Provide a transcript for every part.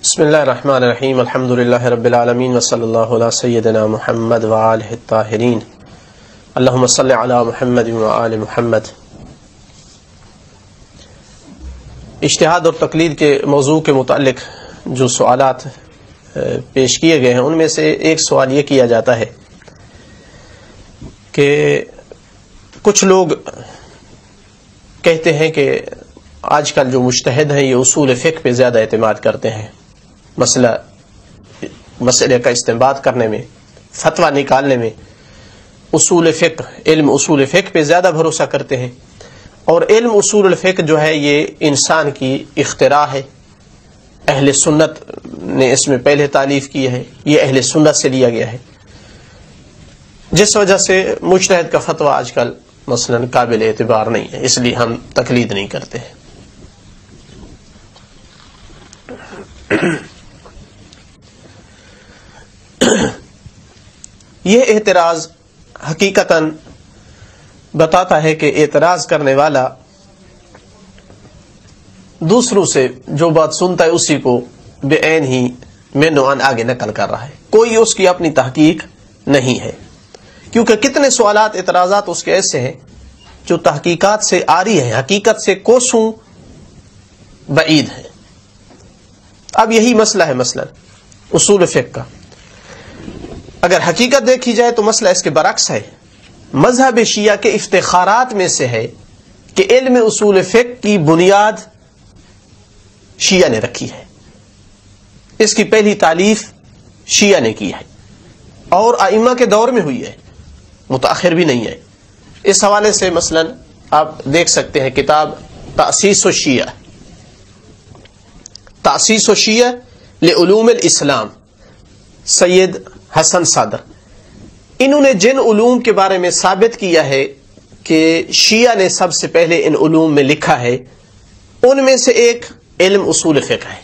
بسم اللہ الرحمن الرحیم الحمد للہ رب العالمین وصلی اللہ علی سیدنا محمد وآلہ الطاہرین اللہم صلی علی محمد وآل محمد۔ اجتہاد اور تقلید کے موضوع کے متعلق جو سوالات پیش کیے گئے ہیں ان میں سے ایک سوال یہ کیا جاتا ہے کہ کچھ لوگ کہتے ہیں کہ آج کل جو مجتہد ہیں یہ اصول فقہ پہ زیادہ اعتماد کرتے ہیں، مسئلے کا استنباط کرنے میں، فتویٰ نکالنے میں اصول فقہ، علم اصول فقہ پہ زیادہ بھروسہ کرتے ہیں، اور علم اصول الفقہ جو ہے یہ انسان کی اختراع ہے، اہل سنت نے اس میں پہلے تالیف کی ہے، یہ اہل سنت سے لیا گیا ہے، جس وجہ سے مجتہد کا فتویٰ آج کل مثلا قابل اعتبار نہیں ہے، اس لیے ہم تقلید نہیں کرتے ہیں۔ یہ اعتراض حقیقتاً بتاتا ہے کہ اعتراض کرنے والا دوسروں سے جو بات سنتا ہے اسی کو بے عین ہی مینوان آگے نقل کر رہا ہے، کوئی اس کی اپنی تحقیق نہیں ہے، کیونکہ کتنے سوالات اعتراضات اس کے ایسے ہیں جو تحقیقات سے عاری ہیں، حقیقت سے کوسوں بعید ہیں۔ اب یہی مسئلہ ہے مثلا اصول فقہ کا، اگر حقیقت دیکھی جائے تو مسئلہ اس کے برعکس ہے۔ مذہب شیعہ کے افتخارات میں سے ہے کہ علم اصول فقہ کی بنیاد شیعہ نے رکھی ہے، اس کی پہلی تالیف شیعہ نے کی ہے اور ائمہ کے دور میں ہوئی ہے، متاخر بھی نہیں ہے۔ اس حوالے سے مثلا آپ دیکھ سکتے ہیں کتاب تأسیس الشیعہ، تأسیس الشیعہ لعلوم الاسلام، سید حسن صادر، انہوں نے جن علوم کے بارے میں ثابت کیا ہے کہ شیعہ نے سب سے پہلے ان علوم میں لکھا ہے، ان میں سے ایک علم اصول فقہ ہے۔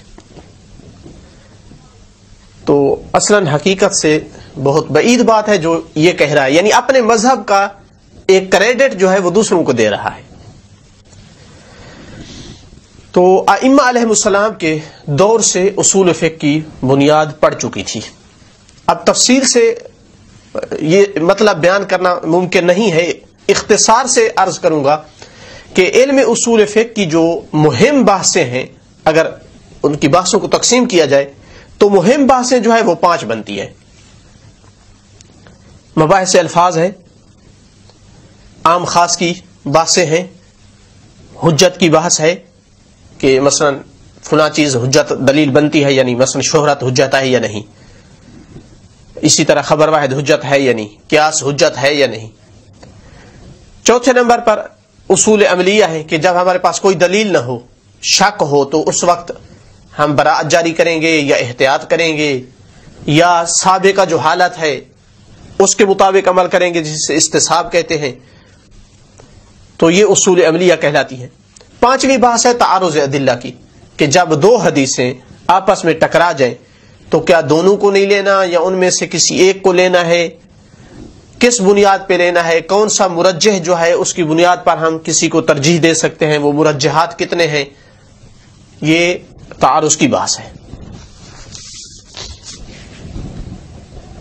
تو اصلاً حقیقت سے بہت بعید بات ہے جو یہ کہہ رہا ہے، یعنی اپنے مذہب کا ایک کریڈٹ جو ہے وہ دوسروں کو دے رہا ہے۔ تو ائمہ علیہ السلام کے دور سے اصول فقہ کی بنیاد پڑ چکی تھی۔ اب تفصیل سے یہ مطلب بیان کرنا ممکن نہیں ہے، اختصار سے عرض کروں گا کہ علم اصول فقہ کی جو مہم بحثیں ہیں، اگر ان کی بحثوں کو تقسیم کیا جائے تو مہم بحثیں جو ہے وہ 5 بنتی ہیں۔ مباحث الفاظ ہے، عام خاص کی بحثیں ہیں، حجت کی بحث ہے کہ مثلا فلاں چیز حجت دلیل بنتی ہے، یعنی مثلا شہرت حجت ہے یا نہیں، اسی طرح خبر واحد حجت ہے یا نہیں، قیاس حجت ہے یا نہیں۔ چوتھے نمبر پر اصول عملیہ ہے کہ جب ہمارے پاس کوئی دلیل نہ ہو، شک ہو، تو اس وقت ہم براءت جاری کریں گے یا احتیاط کریں گے یا سابقہ جو حالت ہے اس کے مطابق عمل کریں گے، جسے استصحاب کہتے ہیں۔ تو یہ اصول عملیہ کہلاتی ہے۔ 5ویں بحث ہے تعارض ادلہ کی، کہ جب 2 حدیثیں آپس میں ٹکرا جائیں تو کیا دونوں کو نہیں لینا یا ان میں سے کسی ایک کو لینا ہے، کس بنیاد پہ لینا ہے، کون سا مرجح جو ہے اس کی بنیاد پر ہم کسی کو ترجیح دے سکتے ہیں، وہ مرجحات کتنے ہیں، یہ تعارض کی بحث ہے۔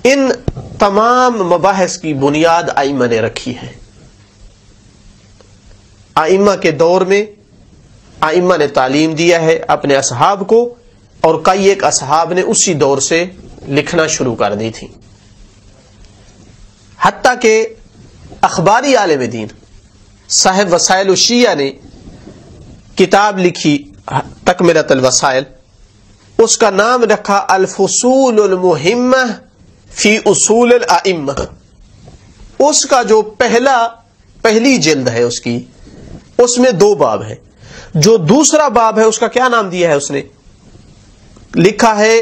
ان تمام مباحث کی بنیاد ائمہ نے رکھی ہے۔ ائمہ کے دور میں ائمہ نے تعلیم دیا ہے اپنے اصحاب کو، اور کئی ایک اصحاب نے اسی دور سے لکھنا شروع کر دی تھی، حتیٰ کہ اخباری عالم دین صاحب وسائل الشیعہ نے کتاب لکھی تکملۃ الوسائل، اس کا نام رکھا الفصول المہمہ فی اصول الائمہ۔ اس کا جو پہلی جلد ہے اس کی، اس میں 2 باب ہے۔ جو دوسرا باب ہے اس کا کیا نام دیا ہے، اس نے لکھا ہے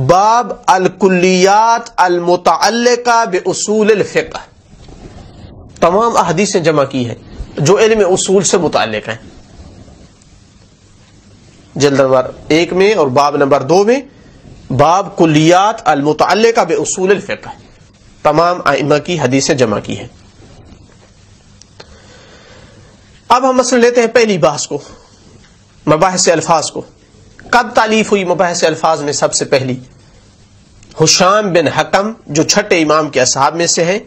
باب الکلیات المتعلقہ باصول الفقہ۔ تمام احادیثیں جمع کی ہیں جو علم اصول سے متعلق ہیں، جلد نمبر 1 میں اور باب نمبر 2 میں باب کلیات المتعلقہ باصول الفقہ، تمام ائمہ کی حدیثیں جمع کی ہیں۔ اب ہم مثلا لیتے ہیں پہلی بحث کو، مباحث الفاظ کو۔ کب تعلیف ہوئی مباحث الفاظ میں؟ سب سے پہلی ہشام بن حکم جو چھٹے امام کے اصحاب میں سے ہیں،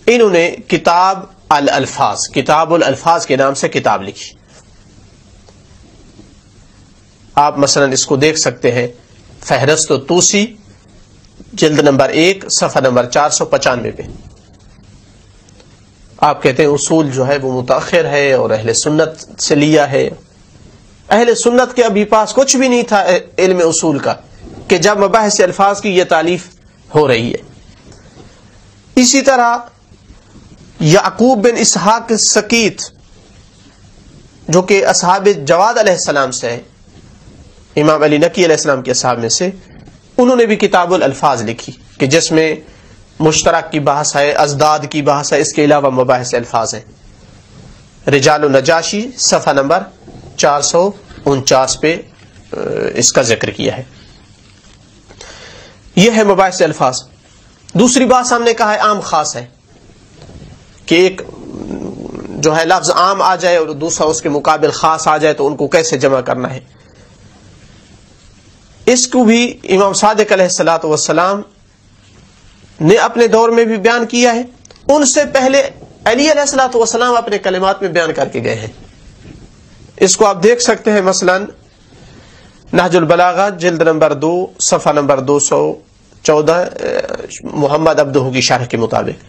انہوں نے کتاب الالفاظ کے نام سے کتاب لکھی. آپ مثلا اس کو دیکھ سکتے ہیں فہرست طوسی جلد نمبر 1 صفحہ نمبر 495 پہ. آپ کہتے ہیں اصول جو ہے وہ متاخر ہے اور اہل سنت سے لیا ہے. اہل سنت کے ابھی پاس کچھ بھی نہیں تھا علم اصول کا کہ جب مباحث الفاظ کی یہ تالیف ہو رہی ہے. اسی طرح یعقوب بن اسحاق سکیت جو کہ اصحاب جواد علیہ السلام سے ہے، امام علی نقی علیہ السلام کے اصحاب میں سے، انہوں نے بھی کتاب الالفاظ لکھی کہ جس میں مشترک کی بحث ہے، ازداد کی بحث ہے، اس کے علاوہ مباحث الفاظ ہیں. رجال النجاشی صفحہ نمبر 449 پہ اس کا ذکر کیا ہے. یہ ہے مباحث الفاظ. دوسری بات ہم نے کہا ہے عام خاص ہے کہ ایک جو ہے لفظ عام آ جائے اور دوسرا اس کے مقابل خاص آ جائے تو ان کو کیسے جمع کرنا ہے. اس کو بھی امام صادق علیہ الصلوۃ والسلام نے اپنے دور میں بھی بیان کیا ہے. ان سے پہلے علی علیہ الصلوۃ والسلام اپنے کلمات میں بیان کر کے گئے ہیں. اس کو آپ دیکھ سکتے ہیں مثلا نہج البلاغہ جلد نمبر 2 صفحہ نمبر 214 محمد عبدہ کی شرح کے مطابق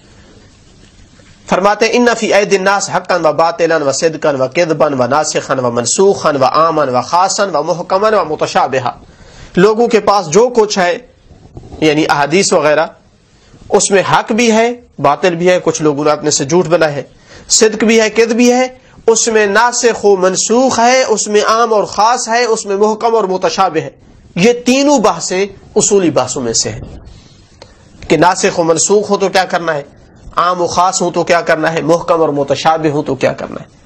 فرماتے ہیں ان فی اید الناس حقا و باطلا و صدقا و کذبا و ناسخا و منسوخا و عاما و خاصا و محکما و متشابہا. لوگوں کے پاس جو کچھ ہے یعنی احادیث وغیرہ اس میں حق بھی ہے، باطل بھی ہے، کچھ لوگوں نے اپنے سے جھوٹ بنا ہے، صدق بھی ہے، کذب بھی ہے، اس میں ناسخ و منسوخ ہے، اس میں عام اور خاص ہے، اس میں محکم اور متشابہ ہے. یہ تینوں بحثیں اصولی بحثوں میں سے ہیں کہ ناسخ و منسوخ ہو تو کیا کرنا ہے، عام و خاص ہوں تو کیا کرنا ہے، محکم اور متشابہ ہوں تو کیا کرنا ہے.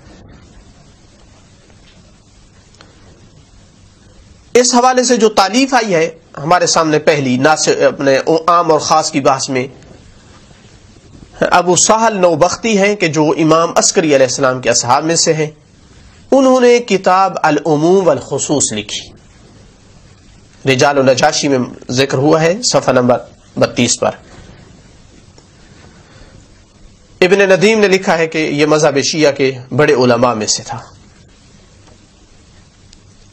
اس حوالے سے جو تالیف آئی ہے ہمارے سامنے پہلی اپنے عام اور خاص کی بحث میں ابو سہل نوبختی ہیں کہ جو امام عسکری علیہ السلام کے اصحاب میں سے ہیں. انہوں نے کتاب العموم والخصوص لکھی. رجال النجاشی میں ذکر ہوا ہے صفحہ نمبر 32 پر. ابن ندیم نے لکھا ہے کہ یہ مذہب شیعہ کے بڑے علماء میں سے تھا.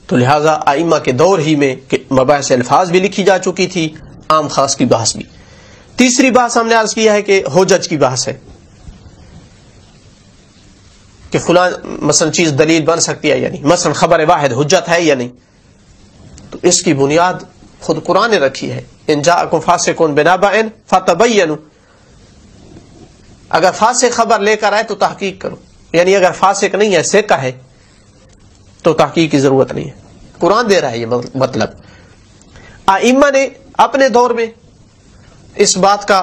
تو لہذا ائمہ کے دور ہی میں مباحث الفاظ بھی لکھی جا چکی تھی، عام خاص کی بحث بھی. تیسری بات ہم نے عرض کیا ہے کہ حجج کی بحث ہے کہ فلاں مثلا چیز دلیل بن سکتی ہے یا نہیں، مثلا خبر واحد حجت ہے یا نہیں. تو اس کی بنیاد خود قرآن نے رکھی ہے، ان جاءکم فاسق بنبأ فتبینوا. اگر فاسق خبر لے کر آئے تو تحقیق کرو، یعنی اگر فاسق نہیں ہے سیکہ ہے تو تحقیق کی ضرورت نہیں ہے. قرآن دے رہا ہے یہ مطلب. ائمہ نے اپنے دور میں اس بات کا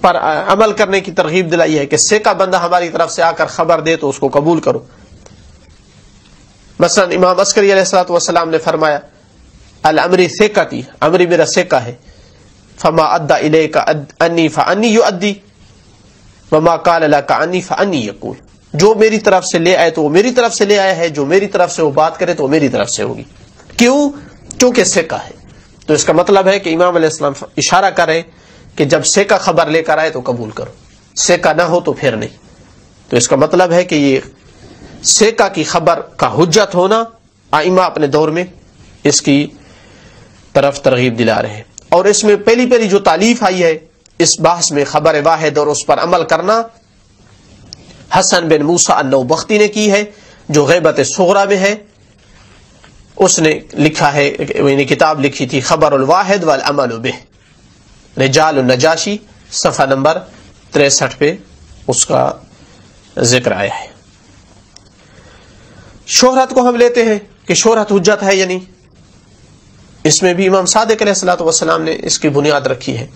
پر عمل کرنے کی ترغیب دلائی ہے کہ سیکہ بندہ ہماری طرف سے آ کر خبر دے تو اس کو قبول کرو. مثلا امام عسکری علیہ الصلوۃ والسلام نے فرمایا الامری سیکتی، امری میرا سیکہ ہے، فما ادى الیک انی فانی یؤدی وما قال لك عنی فانی یقول. جو میری طرف سے لے آئے تو وہ میری طرف سے لے آیا ہے، جو میری طرف سے وہ بات کرے تو وہ میری طرف سے ہوگی. کیوں؟ کیونکہ سیکہ ہے. تو اس کا مطلب ہے کہ امام علیہ السلام اشارہ کرے کہ جب سیکہ خبر لے کر آئے تو قبول کرو، سیکہ نہ ہو تو پھر نہیں. تو اس کا مطلب ہے کہ یہ سیکہ کی خبر کا حجت ہونا ائمہ اپنے دور میں اس کی طرف ترغیب دلا رہے ہیں. اور اس میں پہلی جو تالیف آئی ہے اس بحث میں خبر واحد اور اس پر عمل کرنا حسن بن موسیٰ النوبختی نے کی ہے جو غیبت صغریٰ میں ہے. اس نے لکھا ہے، یعنی کتاب لکھی تھی خبر الواحد والعمل بہ. رجال النجاشی صفحہ نمبر 63 پہ اس کا ذکر آیا ہے. شہرت کو ہم لیتے ہیں کہ شہرت حجت ہے یا نہیں. اس میں بھی امام صادق علیہ الصلوۃ والسلام نے اس کی بنیاد رکھی ہے.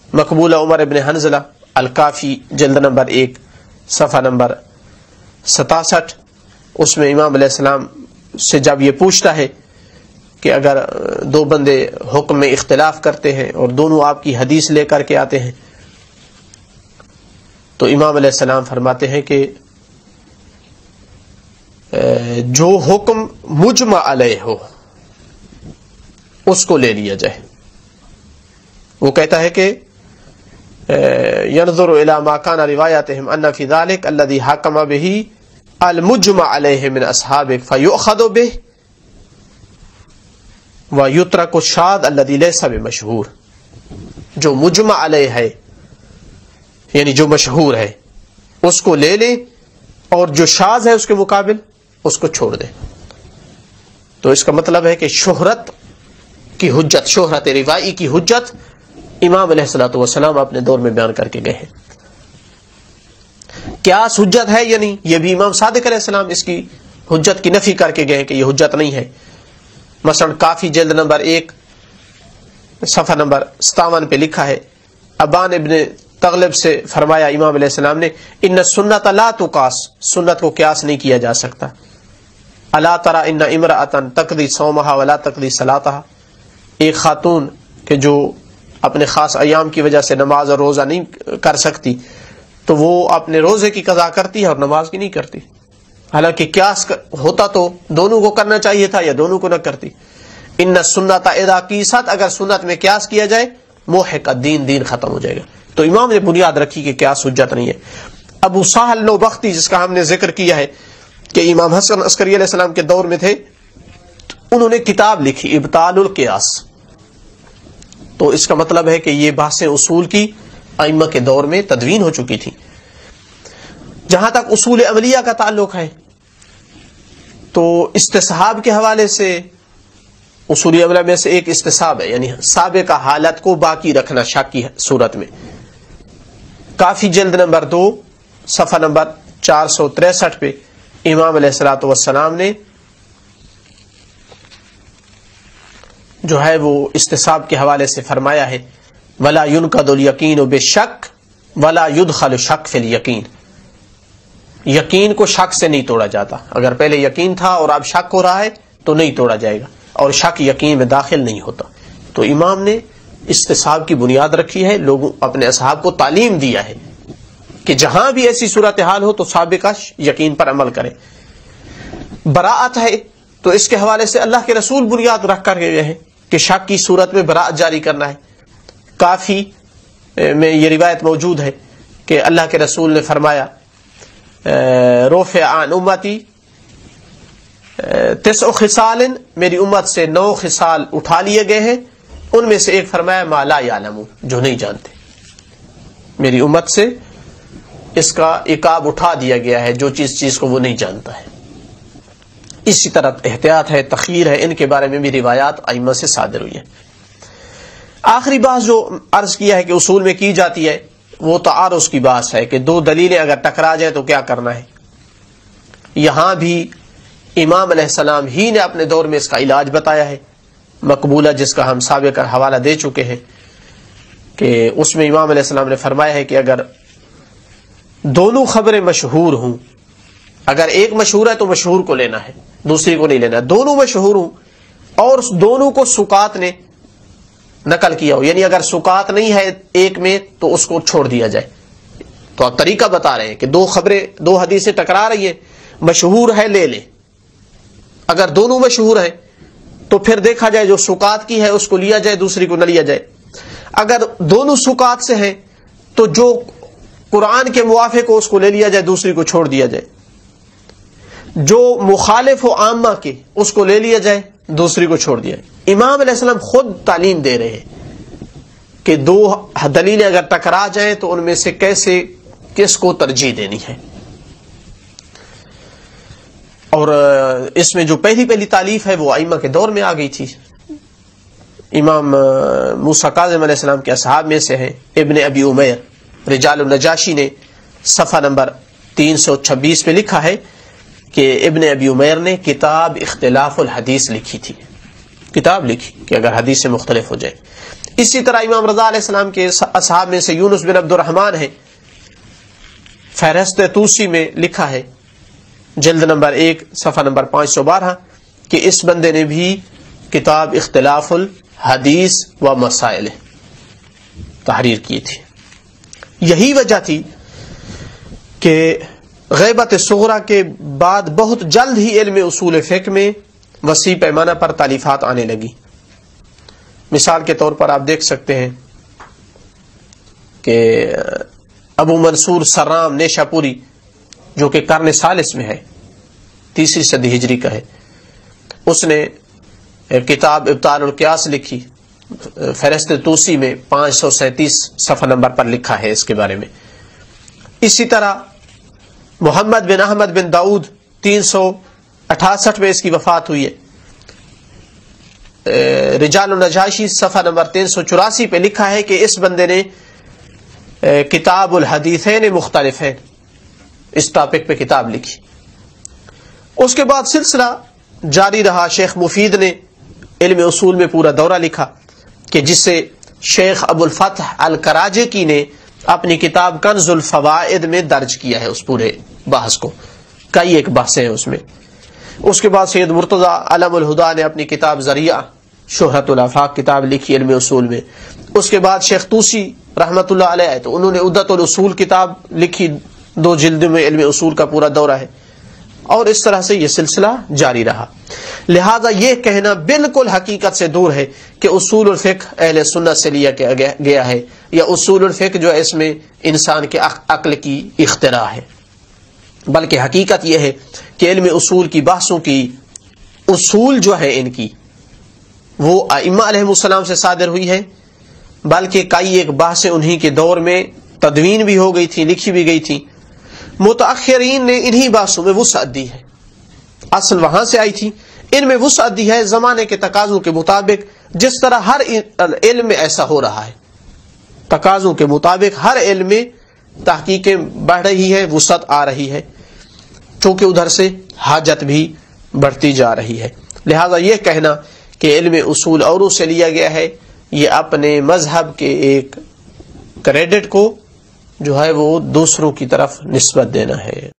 مقبول عمر ابن حنظلہ الکافی جلد نمبر 1 صفحہ نمبر 67، اس میں امام علیہ السلام سے جب یہ پوچھتا ہے کہ اگر دو بندے حکم میں اختلاف کرتے ہیں اور دونوں آپ کی حدیث لے کر کے آتے ہیں تو امام علیہ السلام فرماتے ہیں کہ جو حکم مجمع علیہ ہو، اس کو لے لیا جائے. وہ کہتا ہے کہ ينظر الى ما كان روایاتهم ان في ذلك الذي حكم به المجمع عليه من اصحابه فيؤخذ به ويترك الشاذ الذي ليس بمشهور. جو مجمع علیہ ہے یعنی جو مشہور ہے اس کو لے لیں اور جو شاذ ہے اس کے مقابل اس کو چھوڑ دیں. تو اس کا مطلب ہے کہ شہرت کی حجت، شہرت روایی کی حجت امام علیہ الصلوۃ والسلام اپنے دور میں بیان کر کے گئے ہیں. قیاس حجت ہے یا نہیں، یہ بھی امام صادق علیہ السلام اس کی حجت کی نفی کر کے گئے ہیں کہ یہ حجت نہیں ہے. مثلا کافی جلد نمبر 1 صفحہ نمبر 57 پہ لکھا ہے، ابان ابن تغلب سے فرمایا امام علیہ السلام نے، ان سنت لا تقاس، سنت کو قیاس نہیں کیا جا سکتا. الا ترى ان امرأة تقضی صومها ولا تقضی صلاتها، ایک خاتون کہ جو اپنے خاص ایام کی وجہ سے نماز اور روزہ نہیں کر سکتی تو وہ اپنے روزے کی قضا کرتی ہے اور نماز کی نہیں کرتی. حالانکہ قیاس ہوتا تو دونوں کو کرنا چاہیے تھا یا دونوں کو نہ کرتی. ان سنت اذا قیست، اگر سنت میں قیاس کیا جائے موحق الدین، دین ختم ہو جائے گا. تو امام نے بنیاد رکھی کہ قیاس حجت نہیں ہے. ابو سہل نوبختی جس کا ہم نے ذکر کیا ہے کہ امام حسن عسکری علیہ السلام کے دور میں تھے، انہوں نے کتاب لکھی ابطال القیاس. تو اس کا مطلب ہے کہ یہ بحث اصول کی ائمہ کے دور میں تدوین ہو چکی تھی. جہاں تک اصول عملیہ کا تعلق ہے تو استصحاب کے حوالے سے اصول عملیہ میں سے ایک استصحاب ہے، یعنی سابقہ حالت کو باقی رکھنا شک کی صورت میں. کافی جلد نمبر 2 صفحہ نمبر 463 پہ امام علیہ الصلوۃ والسلام نے جو ہے وہ استصحاب کے حوالے سے فرمایا ہے، ولا ينقض اليقین بالشک ولا يدخل الشک فی الیقین. یقین کو شک سے نہیں توڑا جاتا. اگر پہلے یقین تھا اور اب شک ہو رہا ہے تو نہیں توڑا جائے گا، اور شک یقین میں داخل نہیں ہوتا. تو امام نے استصحاب کی بنیاد رکھی ہے، لوگوں اپنے اصحاب کو تعلیم دیا ہے کہ جہاں بھی ایسی صورتحال ہو تو سابقہ یقین پر عمل کرے. براءت ہے تو اس کے حوالے سے اللہ کے رسول بنیاد رکھ کر گئے ہیں کہ شک کی صورت میں براءت جاری کرنا ہے. کافی میں یہ روایت موجود ہے کہ اللہ کے رسول نے فرمایا، رفع عن امتی 9 خصال، میری امت سے 9 خصال اٹھا لیے گئے ہیں. ان میں سے ایک فرمایا ما لا یعلمون، جو نہیں جانتے. میری امت سے اس کا عقاب اٹھا دیا گیا ہے جو چیز کو وہ نہیں جانتا ہے. اسی طرح احتیاط ہے، تخیر ہے، ان کے بارے میں بھی روایات ائمہ سے صادر ہوئی ہیں. آخری بات جو عرض کیا ہے کہ اصول میں کی جاتی ہے وہ تعارض کی بات ہے کہ 2 دلیلیں اگر ٹکرا جائیں تو کیا کرنا ہے. یہاں بھی امام علیہ السلام ہی نے اپنے دور میں اس کا علاج بتایا ہے مقبولہ، جس کا ہم سابقہ حوالہ دے چکے ہیں کہ اس میں امام علیہ السلام نے فرمایا ہے کہ اگر دونوں خبریں مشہور ہوں، اگر ایک مشہور ہے تو مشہور کو لینا ہے، دوسری کو نہیں لینا. دونوں مشہور ہوں اور دونوں کو سکات نے نقل کیا ہو، یعنی اگر سکات نہیں ہے ایک میں تو اس کو چھوڑ دیا جائے. تو آپ طریقہ بتا رہے ہیں کہ 2 خبریں 2 حدیثیں ٹکرا رہی ہیں، مشہور ہے لے لیں. اگر دونوں مشہور ہیں تو پھر دیکھا جائے جو سکات کی ہے اس کو لیا جائے، دوسری کو نہ لیا جائے. اگر دونوں سکات سے ہیں تو جو قرآن کے موافق ہو اس کو لے لیا جائے، دوسری کو چھوڑ دیا جائے. جو مخالف ہو عامہ کے اس کو لے لیا جائے، دوسری کو چھوڑ دیا جائے. امام علیہ السلام خود تعلیم دے رہے ہیں کہ 2 دلیلیں اگر ٹکرا جائیں تو ان میں سے کس کو ترجیح دینی ہے. اور اس میں جو پہلی تالیف ہے وہ ائمہ کے دور میں آ گئی تھی. امام موسیٰ کاظم علیہ السلام کے اصحاب میں سے ہیں ابن ابی عمیر رجال النجاشی نے صفحہ نمبر 326 پہ لکھا ہے کہ ابن ابی عمیر نے کتاب اختلاف الحدیث لکھی تھی، کتاب لکھی کہ اگر حدیث سے مختلف ہو جائے. اسی طرح امام رضا علیہ السلام کے اصحاب میں سے یونس بن عبد الرحمن ہے، فہرست توسی میں لکھا ہے جلد نمبر 1 صفحہ نمبر 512 کہ اس بندے نے بھی کتاب اختلاف الحدیث و مسائل تحریر کی تھی. یہی وجہ تھی کہ غیبت صغرا کے بعد بہت جلد ہی علم اصول فقہ میں وسیع پیمانہ پر تالیفات آنے لگی. مثال کے طور پر آپ دیکھ سکتے ہیں کہ ابو منصور سرام نیشا پوری جو کہ قرن ثالث میں ہے، 3 صدی ہجری کا ہے، اس نے کتاب ابطال القیاس لکھی، فہرست توسی میں 537 صفحہ نمبر پر لکھا ہے اس کے بارے میں۔ اسی طرح محمد بن احمد بن داؤد 368 میں اس کی وفات ہوئی ہے۔ رجال النجاشی صفحہ نمبر 384 پہ لکھا ہے کہ اس بندے نے کتاب الحدیثین مختلف ہے، اس ٹاپک پہ کتاب لکھی۔ اس کے بعد سلسلہ جاری رہا، شیخ مفید نے علم اصول میں پورا دورہ لکھا کہ جس سے شیخ ابو الفتح الکراجکی نے اپنی کتاب کنز الفوائد میں درج کیا ہے اس پورے بحث کو، کئی ایک بحثیں ہیں اس میں۔ اس کے بعد سید مرتضی علم الہدا نے اپنی کتاب ذریعہ شہرت الافاق کتاب لکھی علم اصول میں۔ اس کے بعد شیخ طوسی رحمت اللہ علیہ تو انہوں نے عدت الاصول کتاب لکھی، 2 جلد میں علم اصول کا پورا دورہ ہے، اور اس طرح سے یہ سلسلہ جاری رہا۔ لہذا یہ کہنا بالکل حقیقت سے دور ہے کہ اصول الفقہ اہل سنت سے لیا گیا ہے، یا اصول الفقہ جو ہے اس میں انسان کے عقل کی اختراع ہے، بلکہ حقیقت یہ ہے کہ علم اصول کی بحثوں کی اصول جو ہے ان کی وہ ائمہ علیہ السلام سے صادر ہوئی ہے، بلکہ کئی ایک بحثیں انہی کے دور میں تدوین بھی ہو گئی تھی، لکھی بھی گئی تھی۔ متاخرین نے انہی بحثوں میں وسعت دی ہے، اصل وہاں سے آئی تھی، ان میں وسعت دی ہے زمانے کے تقاضوں کے مطابق، جس طرح ہر علم میں ایسا ہو رہا ہے، تقاضوں کے مطابق ہر علم میں تحقیقیں بڑھ رہی ہے، وسعت آ رہی ہے، چونکہ ادھر سے حاجت بھی بڑھتی جا رہی ہے۔ لہذا یہ کہنا کہ علم اصول اوروں سے لیا گیا ہے، یہ اپنے مذہب کے ایک کریڈٹ کو جو ہے وہ دوسروں کی طرف نسبت دینا ہے۔